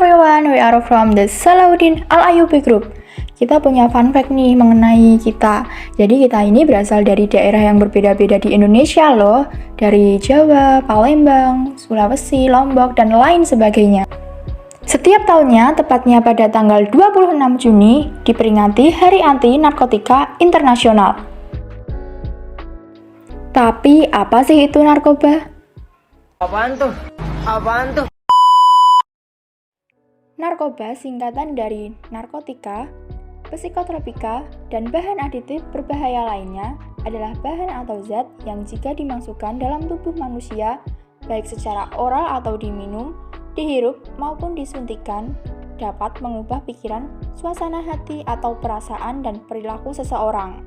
everyone, we are from the Salahuddin Al-Ayyubi Group. Kita punya fun fact nih mengenai kita. Jadi kita ini berasal dari daerah yang berbeda-beda di Indonesia loh. Dari Jawa, Palembang, Sulawesi, Lombok, dan lain sebagainya. Setiap tahunnya, tepatnya pada tanggal 26 Juni, diperingati Hari Anti Narkotika Internasional. Tapi apa sih itu narkoba? Apaan tuh? Narkoba singkatan dari narkotika, psikotropika, dan bahan aditif berbahaya lainnya adalah bahan atau zat yang jika dimasukkan dalam tubuh manusia, baik secara oral atau diminum, dihirup maupun disuntikan, dapat mengubah pikiran, suasana hati atau perasaan dan perilaku seseorang.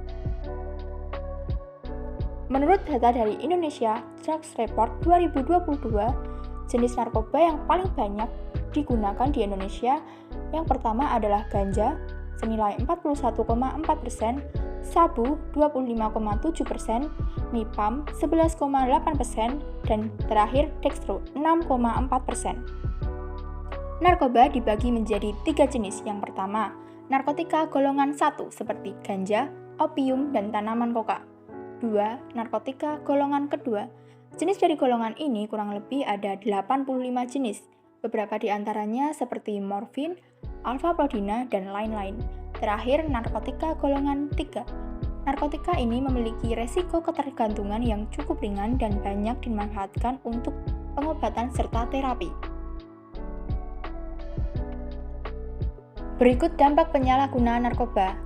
Menurut data dari Indonesia Drugs Report 2022, jenis narkoba yang paling banyak digunakan di Indonesia yang pertama adalah ganja senilai 41,4%, sabu 25,7%, nipam 11,8%, dan terakhir dextro 6,4%. Narkoba dibagi menjadi 3 jenis. Yang pertama, narkotika golongan 1 seperti ganja, opium, dan tanaman koka. 2. Narkotika golongan kedua. Jenis dari golongan ini kurang lebih ada 85 jenis. Beberapa di antaranya seperti morfin, alfa-prodina, dan lain-lain. Terakhir, narkotika golongan 3. Narkotika ini memiliki resiko ketergantungan yang cukup ringan dan banyak dimanfaatkan untuk pengobatan serta terapi. Berikut dampak penyalahgunaan narkoba.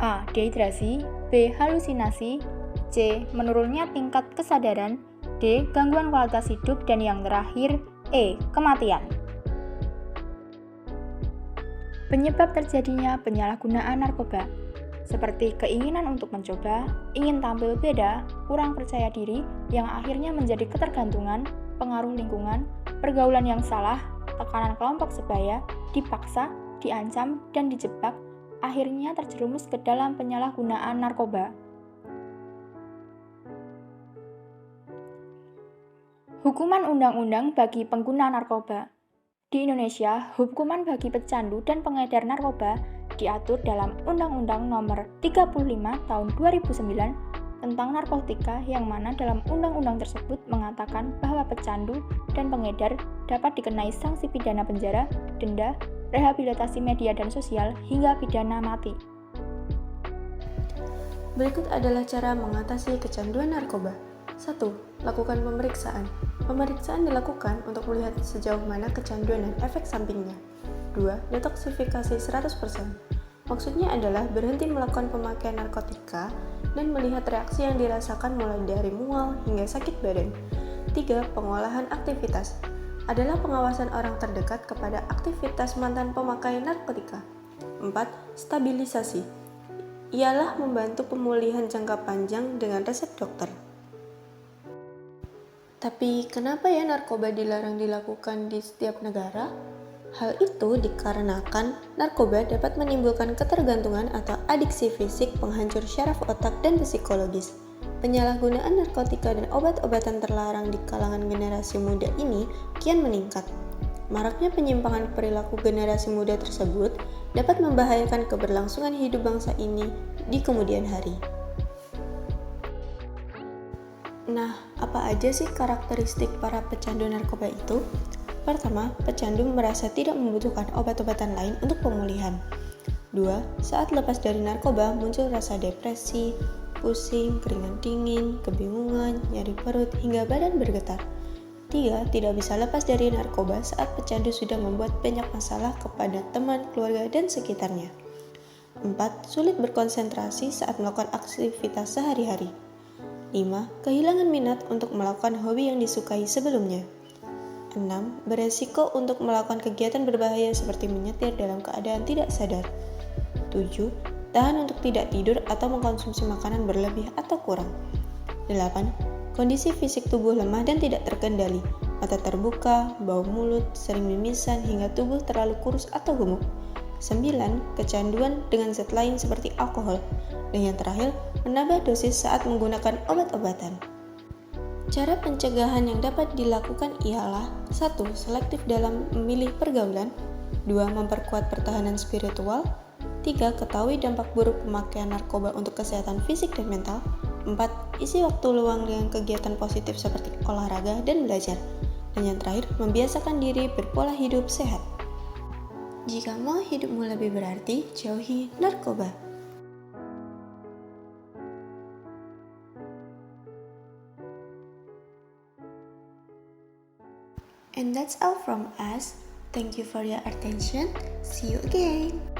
A. Dehidrasi. B. Halusinasi. C. Menurunnya tingkat kesadaran. D. Gangguan kualitas hidup. Dan yang terakhir, E. Kematian. Penyebab terjadinya penyalahgunaan narkoba seperti keinginan untuk mencoba, ingin tampil beda, kurang percaya diri yang akhirnya menjadi ketergantungan, pengaruh lingkungan, pergaulan yang salah, tekanan kelompok sebaya, dipaksa, diancam, dan dijebak, akhirnya terjerumus ke dalam penyalahgunaan narkoba. Hukuman undang-undang bagi pengguna narkoba. Di Indonesia, hukuman bagi pecandu dan pengedar narkoba diatur dalam Undang-Undang Nomor 35 Tahun 2009 tentang narkotika, yang mana dalam undang-undang tersebut mengatakan bahwa pecandu dan pengedar dapat dikenai sanksi pidana penjara, denda, rehabilitasi media dan sosial, hingga pidana mati. Berikut adalah cara mengatasi kecanduan narkoba. 1. Lakukan pemeriksaan. Pemeriksaan dilakukan untuk melihat sejauh mana kecanduan dan efek sampingnya. 2. Detoksifikasi 100%. Maksudnya adalah berhenti melakukan pemakaian narkotika dan melihat reaksi yang dirasakan mulai dari mual hingga sakit badan. 3. Pengolahan aktivitas adalah pengawasan orang terdekat kepada aktivitas mantan pemakai narkotika. 4. Stabilisasi ialah membantu pemulihan jangka panjang dengan resep dokter. Tapi kenapa ya narkoba dilarang dilakukan di setiap negara? Hal itu dikarenakan narkoba dapat menimbulkan ketergantungan atau adiksi fisik, penghancur syaraf otak dan psikologis. Penyalahgunaan narkotika dan obat-obatan terlarang di kalangan generasi muda ini kian meningkat. Maraknya penyimpangan perilaku generasi muda tersebut dapat membahayakan keberlangsungan hidup bangsa ini di kemudian hari. Nah, apa aja sih karakteristik para pecandu narkoba itu? Pertama, pecandu merasa tidak membutuhkan obat-obatan lain untuk pemulihan. 2. Saat lepas dari narkoba muncul rasa depresi, pusing, keringat dingin, kebingungan, nyeri perut, hingga badan bergetar. 3. Tidak bisa lepas dari narkoba saat pecandu sudah membuat banyak masalah kepada teman, keluarga, dan sekitarnya. 4. Sulit berkonsentrasi saat melakukan aktivitas sehari-hari. 5. Kehilangan minat untuk melakukan hobi yang disukai sebelumnya. 6. Beresiko untuk melakukan kegiatan berbahaya seperti menyetir dalam keadaan tidak sadar. 7. Tahan untuk tidak tidur atau mengkonsumsi makanan berlebih atau kurang. 8. Kondisi fisik tubuh lemah dan tidak terkendali. Mata terbuka, bau mulut, sering mimisan hingga tubuh terlalu kurus atau gemuk. 9. Kecanduan dengan zat lain seperti alkohol. Dan yang terakhir, menambah dosis saat menggunakan obat-obatan. Cara pencegahan yang dapat dilakukan ialah 1. Selektif dalam memilih pergaulan. 2. Memperkuat pertahanan spiritual. 3. Ketahui dampak buruk pemakaian narkoba untuk kesehatan fisik dan mental. 4. Isi waktu luang dengan kegiatan positif seperti olahraga dan belajar. Dan yang terakhir, membiasakan diri berpola hidup sehat. Jika mau hidupmu lebih berarti, jauhi narkoba. And that's all from us. Thank you for your attention. See you again.